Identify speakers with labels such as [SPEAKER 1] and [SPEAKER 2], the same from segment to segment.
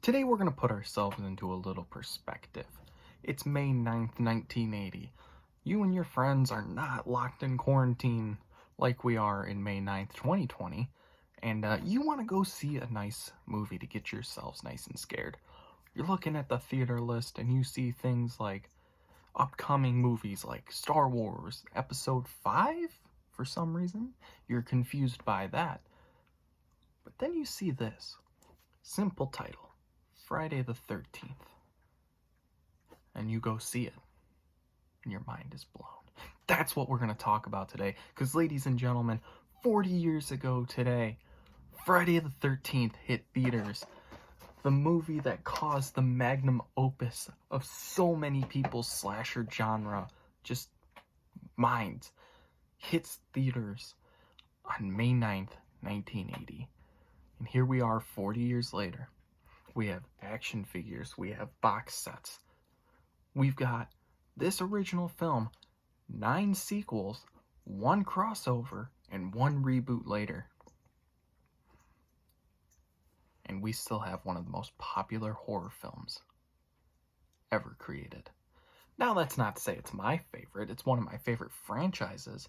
[SPEAKER 1] Today we're going to put ourselves into a little perspective. It's May 9th, 1980. You and your friends are not locked in quarantine like we are in May 9th, 2020, and you want to go see a nice movie to get yourselves nice and scared. You're looking at the theater list and you see things like upcoming movies like Star Wars Episode 5 for some reason. You're confused by that. But then you see this simple title, Friday the 13th, and you go see it, and your mind is blown. That's what we're going to talk about today, because ladies and gentlemen, 40 years ago today, Friday the 13th hit theaters. The movie that caused the magnum opus of so many people's slasher genre, just minds, hits theaters on May 9th, 1980. And here we are 40 years later. We have action figures, we have box sets. We've got this original film, 9 sequels, 1 crossover, and 1 reboot later. And we still have one of the most popular horror films ever created. Now, that's not to say it's my favorite. It's one of my favorite franchises.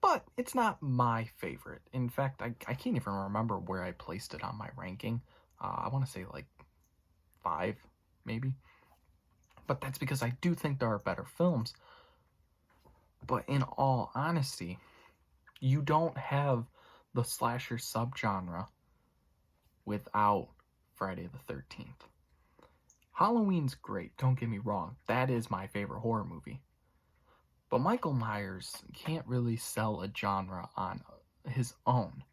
[SPEAKER 1] But it's not my favorite. In fact, I can't even remember where I placed it on my ranking. I want to say like 5, maybe. But that's because I do think there are better films. But in all honesty, you don't have the slasher subgenre without Friday the 13th. Halloween's great, don't get me wrong. That is my favorite horror movie. But Michael Myers can't really sell a genre on his own.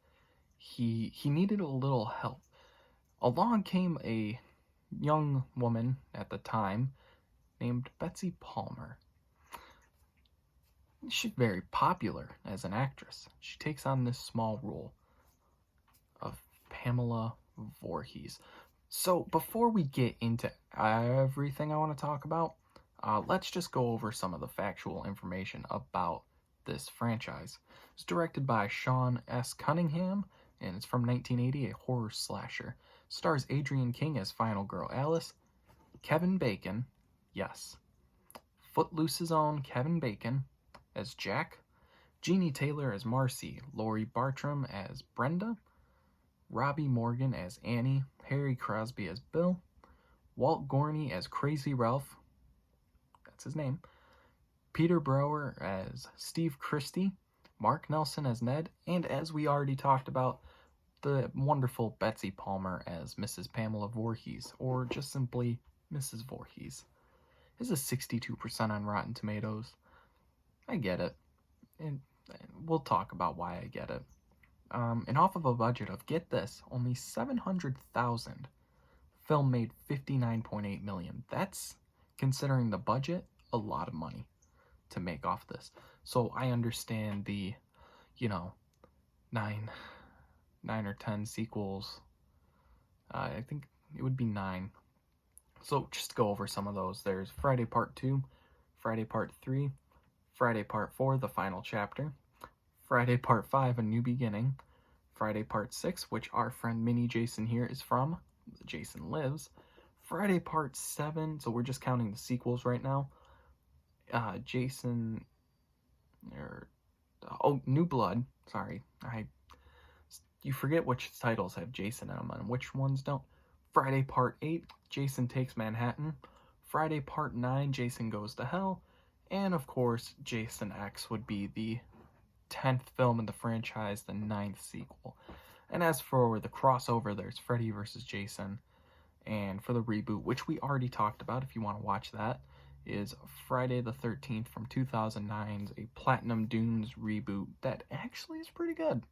[SPEAKER 1] He needed a little help. Along came a young woman at the time named Betsy Palmer. She's very popular as an actress. She takes on this small role of Pamela Voorhees. So before we get into everything I want to talk about, let's just go over some of the factual information about this franchise. It's directed by Sean S. Cunningham, and it's from 1980, a horror slasher. Stars Adrienne King as Final Girl Alice, Kevin Bacon, yes, Footloose's own Kevin Bacon as Jack, Jeannie Taylor as Marcy, Laurie Bartram as Brenda, Robbie Morgan as Annie, Harry Crosby as Bill, Walt Gorney as Crazy Ralph, that's his name, Peter Brower as Steve Christie, Mark Nelson as Ned, and as we already talked about, the wonderful Betsy Palmer as Mrs. Pamela Voorhees, or just simply Mrs. Voorhees. This is 62% on Rotten Tomatoes. I get it. And we'll talk about why I get it. And off of a budget of, get this, only $700,000, film made $59.8 million. That's, considering the budget, a lot of money to make off this. So I understand the, 9 or 10 sequels. I think it would be 9. So just to go over some of those, there's Friday Part 2, Friday Part 3, Friday Part 4, The Final Chapter, Friday Part 5, A New Beginning, Friday Part 6, which our friend Mini Jason here is from, Jason Lives, Friday Part 7, so we're just counting the sequels right now, New Blood, sorry, you forget which titles have Jason in them and which ones don't. Friday Part 8, Jason Takes Manhattan, Friday Part 9, Jason Goes to Hell, and of course, Jason X would be the 10th film in the franchise, the 9th sequel. And as for the crossover, there's Freddy vs. Jason, and for the reboot, which we already talked about if you want to watch that, is Friday the 13th from 2009's a Platinum Dunes reboot that actually is pretty good.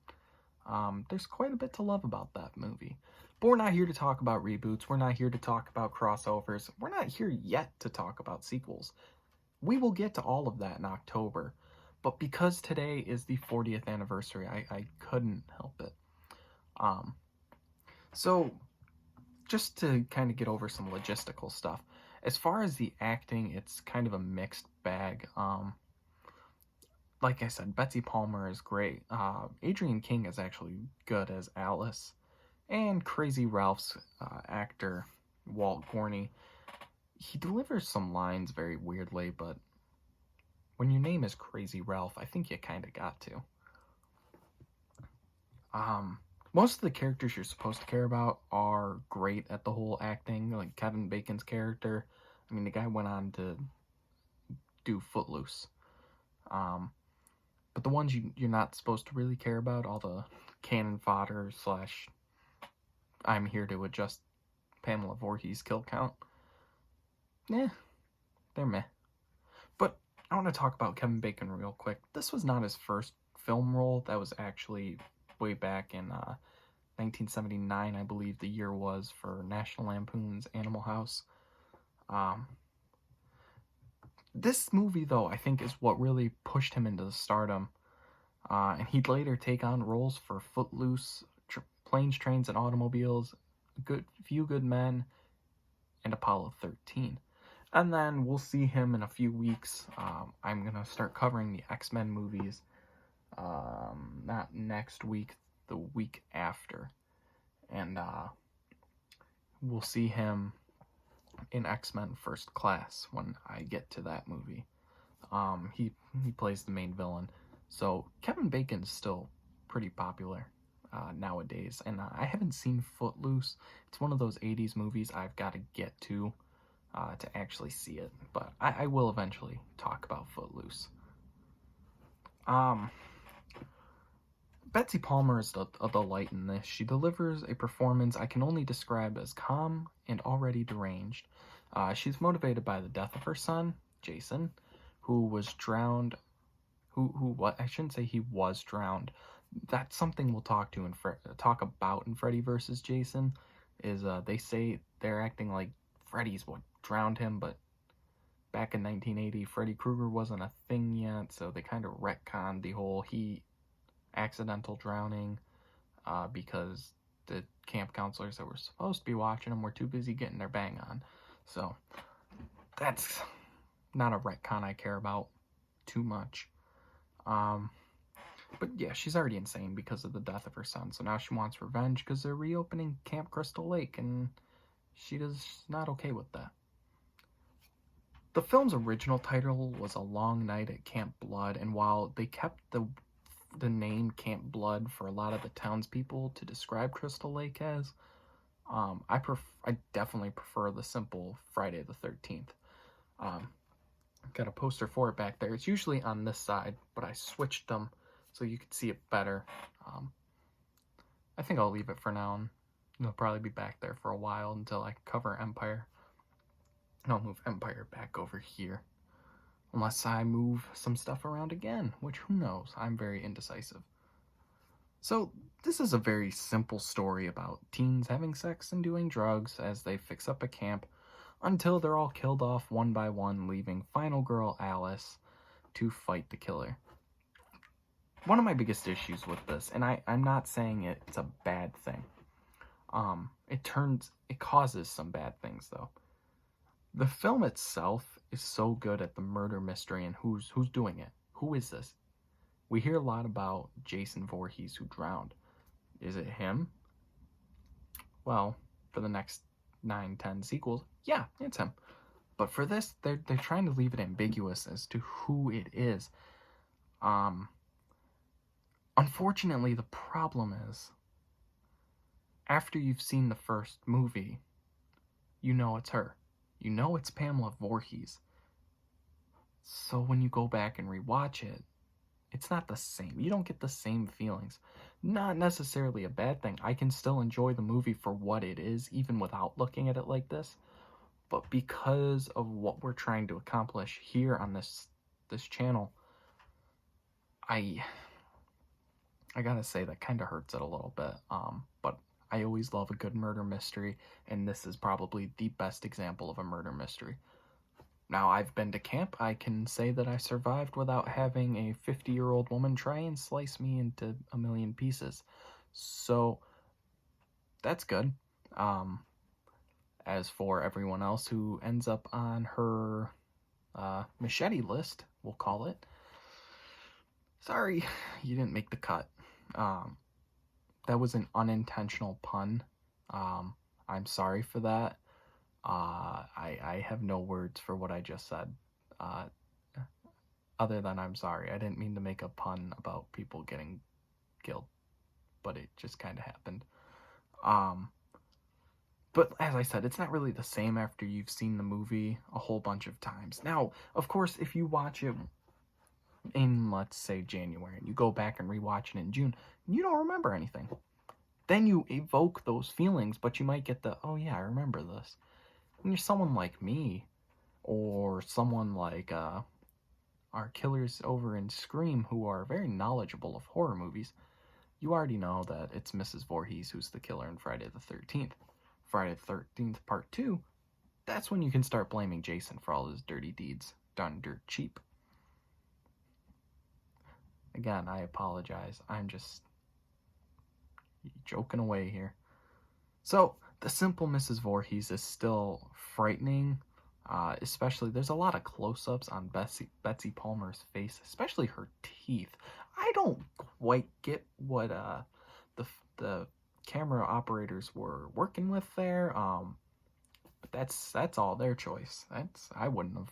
[SPEAKER 1] There's quite a bit to love about that movie. But we're not here to talk about reboots. We're not here to talk about crossovers. We're not here yet to talk about sequels. We will get to all of that in October. But because today is the 40th anniversary, I couldn't help it. So, just to kind of get over some logistical stuff. As far as the acting, it's kind of a mixed bag. Like I said, Betsy Palmer is great. Adrienne King is actually good as Alice. And Crazy Ralph's actor, Walt Gorney, he delivers some lines very weirdly, but when your name is Crazy Ralph, I think you kind of got to. Most of the characters you're supposed to care about are great at the whole acting, like Kevin Bacon's character. I mean, the guy went on to do Footloose. But the ones you're not supposed to really care about, all the cannon fodder slash I'm here to adjust Pamela Voorhees kill count, they're meh. But I want to talk about Kevin Bacon real quick. This was not his first film role. That was actually way back in 1979, I believe the year was, for National Lampoon's Animal House. This movie, though, I think is what really pushed him into stardom. And he'd later take on roles for Footloose, Planes, Trains, and Automobiles, Few Good Men, and Apollo 13. And then we'll see him in a few weeks. I'm going to start covering the X-Men movies. Not next week, the week after. And we'll see him in X-Men First Class when I get to that movie. He plays the main villain. So Kevin Bacon's still pretty popular nowadays. And I haven't seen Footloose. It's one of those 80s movies I've got to get to actually see it. But I will eventually talk about Footloose. Betsy Palmer is a delight in this. She delivers a performance I can only describe as calm and already deranged. She's motivated by the death of her son, Jason, who was drowned. What? I shouldn't say he was drowned. That's something we'll talk about in Freddy vs. Jason. Is they say they're acting like Freddy's what drowned him, but back in 1980, Freddy Krueger wasn't a thing yet, so they kind of retconned the whole accidental drowning because the camp counselors that were supposed to be watching him were too busy getting their bang on. So that's not a retcon I care about too much. But yeah, she's already insane because of the death of her son, so now she wants revenge because they're reopening Camp Crystal Lake, and she's not okay with that. The film's original title was A Long Night at Camp Blood, and while they kept the name Camp Blood for a lot of the townspeople to describe Crystal Lake as, I definitely prefer the simple Friday the 13th. Got a poster for it back there. It's usually on this side, but I switched them so you could see it better. I think I'll leave it for now, and it'll probably be back there for a while until I cover Empire. And I'll move Empire back over here. Unless I move some stuff around again, which who knows? I'm very indecisive. So, this is a very simple story about teens having sex and doing drugs as they fix up a camp until they're all killed off one by one, leaving final girl Alice to fight the killer. One of my biggest issues with this, and I'm not saying it's a bad thing. It causes some bad things though. The film itself is so good at the murder mystery and who's doing it. Who is this? We hear a lot about Jason Voorhees who drowned. Is it him? Well, for the next 9-10 sequels, yeah, it's him. But for this, they're trying to leave it ambiguous as to who it is. Unfortunately, the problem is, after you've seen the first movie, you know it's her. You know it's Pamela Voorhees. So when you go back and rewatch it, it's not the same. You don't get the same feelings. Not necessarily a bad thing. I can still enjoy the movie for what it is, even without looking at it like this. But because of what we're trying to accomplish here on this channel, I gotta say that kind of hurts it a little bit. But I always love a good murder mystery, and this is probably the best example of a murder mystery. Now, I've been to camp. I can say that I survived without having a 50-year-old woman try and slice me into a million pieces. So, that's good. As for everyone else who ends up on her machete list, we'll call it, sorry, you didn't make the cut. that was an unintentional pun. I'm sorry for that. I have no words for what I just said. Uh, other than I'm sorry. I didn't mean to make a pun about people getting killed, but it just kind of happened. Um, but as I said, it's not really the same after you've seen the movie a whole bunch of times. Now, of course, if you watch it in, let's say, January, and you go back and rewatch it in June, you don't remember anything. Then you evoke those feelings, but you might get the, oh yeah, I remember this. When you're someone like me, or someone like our killers over in Scream, who are very knowledgeable of horror movies, you already know that it's Mrs. Voorhees who's the killer in Friday the 13th. Friday the 13th Part 2, that's when you can start blaming Jason for all his dirty deeds done dirt cheap. Again, I apologize. I'm just joking away here. So, the simple Mrs. Voorhees is still frightening. Especially, there's a lot of close-ups on Betsy Palmer's face, especially her teeth. I don't quite get what the camera operators were working with there. But that's all their choice. I wouldn't have.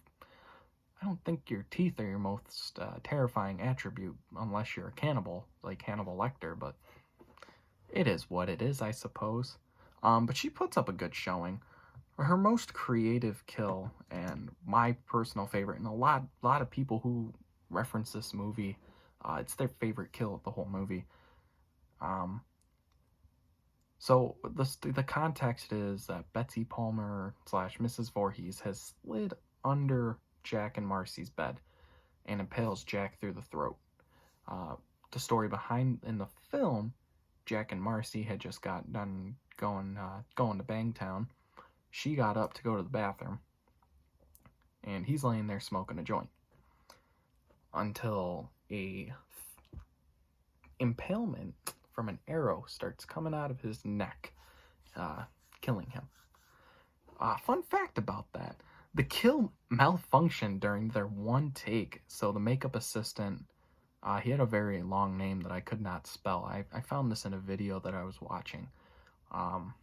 [SPEAKER 1] I don't think your teeth are your most terrifying attribute unless you're a cannibal, like Hannibal Lecter. But it is what it is, I suppose. But she puts up a good showing. Her most creative kill, and my personal favorite, and a lot of people who reference this movie, it's their favorite kill of the whole movie. So the context is that Betsy Palmer / Mrs. Voorhees has slid under Jack and Marcy's bed and impales Jack through the throat. The story behind in the film, Jack and Marcy had just got done going to Bangtown. She got up to go to the bathroom, and he's laying there smoking a joint until a impalement from an arrow starts coming out of his neck, killing him. Fun fact about that, the kill malfunctioned during their one take, so the makeup assistant, he had a very long name that I could not spell. I found this in a video that I was watching, and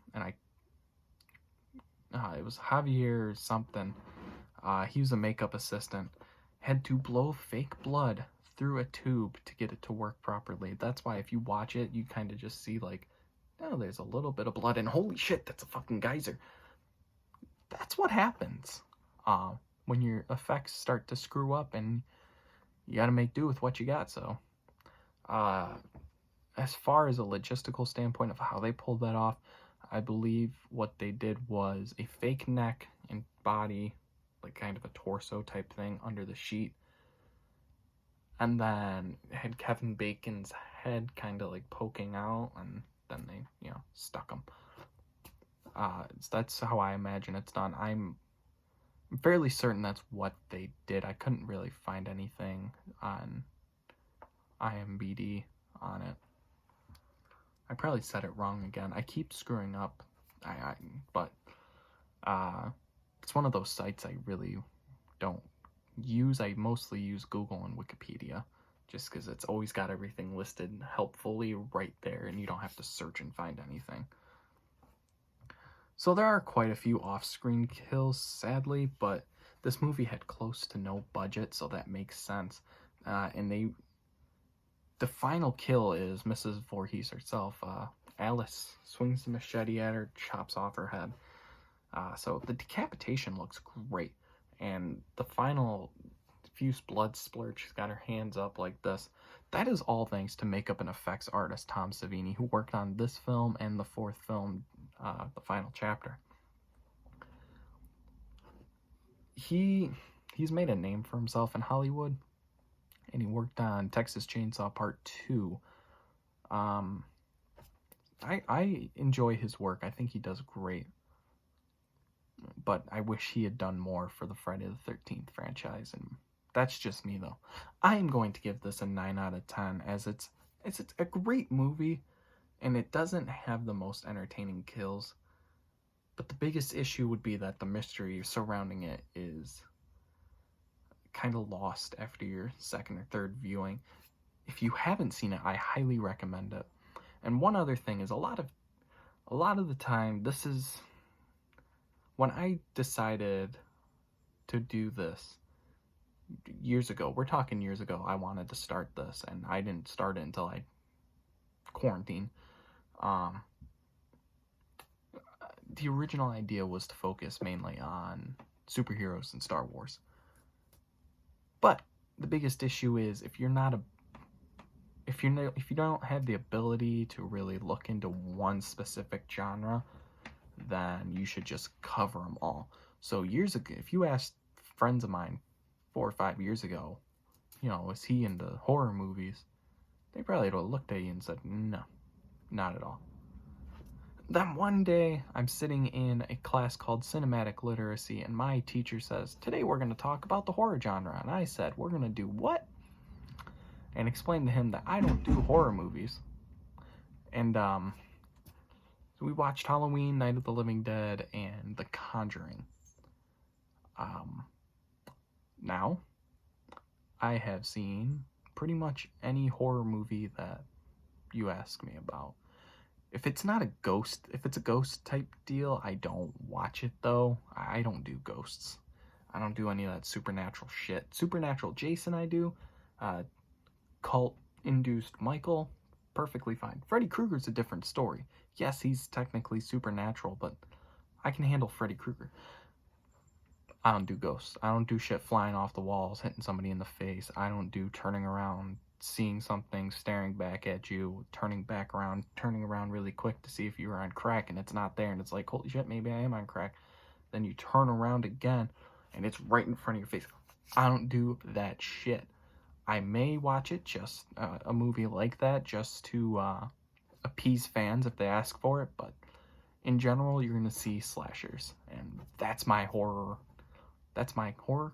[SPEAKER 1] it was Javier something. He was a makeup assistant. Had to blow fake blood through a tube to get it to work properly. That's why if you watch it, you kind of just see like, oh, there's a little bit of blood, and holy shit, that's a fucking geyser. That's what happens when your effects start to screw up, and you gotta make do with what you got. So, as far as a logistical standpoint of how they pulled that off, I believe what they did was a fake neck and body, like kind of a torso type thing under the sheet, and then had Kevin Bacon's head kind of like poking out, and then they, stuck him. That's how I imagine it's done. I'm fairly certain that's what they did. I couldn't really find anything on IMDb on it. I probably said it wrong again. I keep screwing up. But it's one of those sites I really don't use. I mostly use Google and Wikipedia, just because it's always got everything listed helpfully right there, and you don't have to search and find anything. So there are quite a few off-screen kills, sadly, but this movie had close to no budget, so that makes sense. And the final kill is Mrs. Voorhees herself. Alice swings the machete at her, chops off her head. So the decapitation looks great. And the final diffuse blood splurge, she's got her hands up like this. That is all thanks to makeup and effects artist Tom Savini, who worked on this film and the fourth film, The Final Chapter. He's made a name for himself in Hollywood, and he worked on Texas Chainsaw Part 2. I enjoy his work. I think he does great. But I wish he had done more for the Friday the 13th franchise, and that's just me, though. I am going to give this a 9 out of 10, as it's a great movie, and it doesn't have the most entertaining kills. But the biggest issue would be that the mystery surrounding it is kind of lost after your second or third viewing. If you haven't seen it, I highly recommend it. And one other thing is a lot of the time, this is when I decided to do this years ago. We're talking years ago. I wanted to start this, and I didn't start it until I quarantined. The original idea was to focus mainly on superheroes and Star Wars. But the biggest issue is if you don't have the ability to really look into one specific genre, then you should just cover them all. So years ago, if you asked friends of mine 4 or 5 years ago, is he into horror movies? They probably would have looked at you and said, no, not at all. Then one day, I'm sitting in a class called Cinematic Literacy, and my teacher says, today we're going to talk about the horror genre. And I said, we're going to do what? And explained to him that I don't do horror movies. And so we watched Halloween, Night of the Living Dead, and The Conjuring. Now, I have seen pretty much any horror movie that you ask me about. If it's a ghost type deal, I don't watch it though. I don't do ghosts. I don't do any of that supernatural shit. Supernatural Jason I do. Cult-induced Michael, perfectly fine. Freddy Krueger's a different story. Yes, he's technically supernatural, but I can handle Freddy Krueger. I don't do ghosts. I don't do shit flying off the walls, hitting somebody in the face. I don't do turning around, seeing something, staring back at you, turning around really quick to see if you were on crack and it's not there, and it's like, holy shit, maybe I am on crack. Then you turn around again and it's right in front of your face. I don't do that shit. I may watch it, just a movie like that, just to appease fans if they ask for it, but in general, you're gonna see slashers, and that's my horror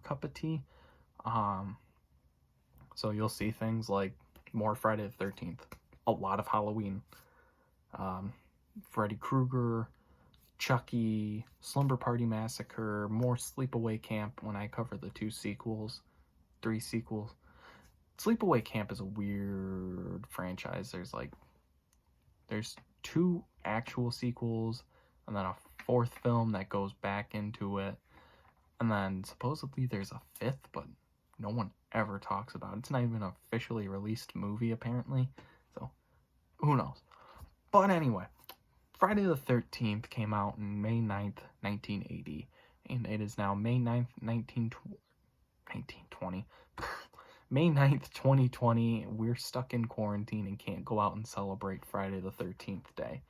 [SPEAKER 1] cup of tea. So you'll see things like more Friday the 13th, a lot of Halloween, Freddy Krueger, Chucky, Slumber Party Massacre, more Sleepaway Camp when I cover the 3 sequels. Sleepaway Camp is a weird franchise. There's 2 actual sequels, and then a 4th film that goes back into it, and then supposedly there's a 5th, but no one ever talks about it. It's not even an officially released movie, apparently, so who knows. But anyway, Friday the 13th came out on May 9th, 1980, and it is now May 9th, 1920. May 9th, 2020, we're stuck in quarantine and can't go out and celebrate Friday the 13th day.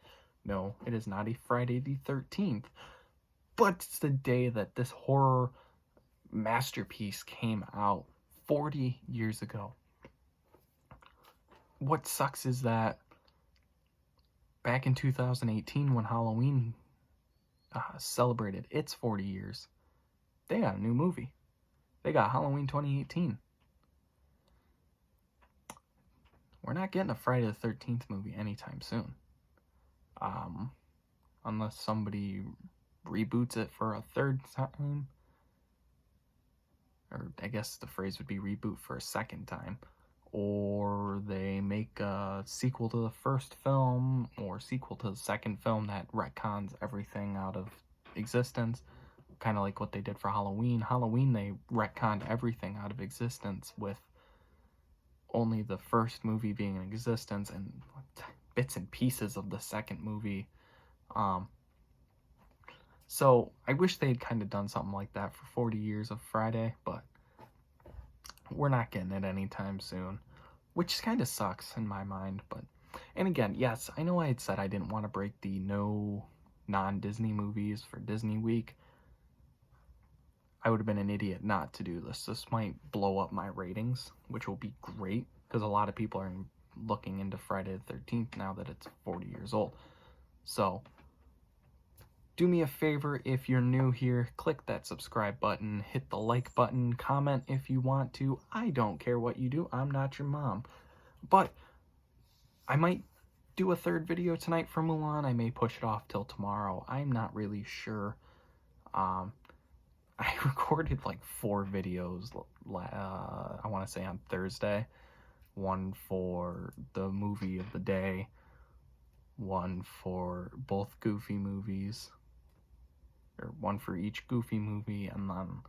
[SPEAKER 1] No, it is not a Friday the 13th, but it's the day that this horror masterpiece came out 40 years ago. What sucks is that back in 2018, when Halloween celebrated its 40 years, they got a new movie. They got Halloween 2018. We're not getting a Friday the 13th movie anytime soon. Unless somebody reboots it for a 3rd time. Or I guess the phrase would be reboot for a 2nd time. Or they make a sequel to the 1st film, or sequel to the 2nd film that retcons everything out of existence. Kind of like what they did for Halloween. Halloween, they retconned everything out of existence, with only the 1st movie being in existence and bits and pieces of the 2nd movie. So I wish they had kind of done something like that for 40 years of Friday, but we're not getting it anytime soon, which kind of sucks in my mind. But, and again, yes, I know I had said I didn't want to break the no non-Disney movies for Disney Week. I would have been an idiot not to do this. This might blow up my ratings, which will be great, because a lot of people are looking into Friday the 13th now that it's 40 years old. So, do me a favor, if you're new here, click that subscribe button, hit the like button, comment if you want to. I don't care what you do, I'm not your mom. But I might do a 3rd video tonight for Mulan. I may push it off till tomorrow. I'm not really sure. I recorded like 4 videos, I want to say on Thursday. One for the movie of the day, one for both Goofy movies, or one for each Goofy movie, and then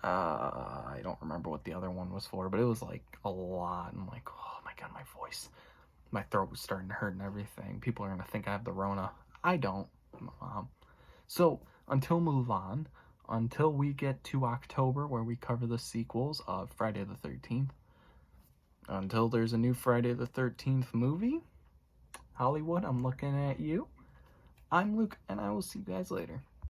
[SPEAKER 1] I don't remember what the other one was for, but it was like a lot. And like, oh my god, my voice, my throat was starting to hurt and everything. People are gonna think I have the Rona. I don't. So until Mulan, until we get to October where we cover the sequels of Friday the 13th, until there's a new Friday the 13th movie, Hollywood, I'm looking at you. I'm Luke, and I will see you guys later.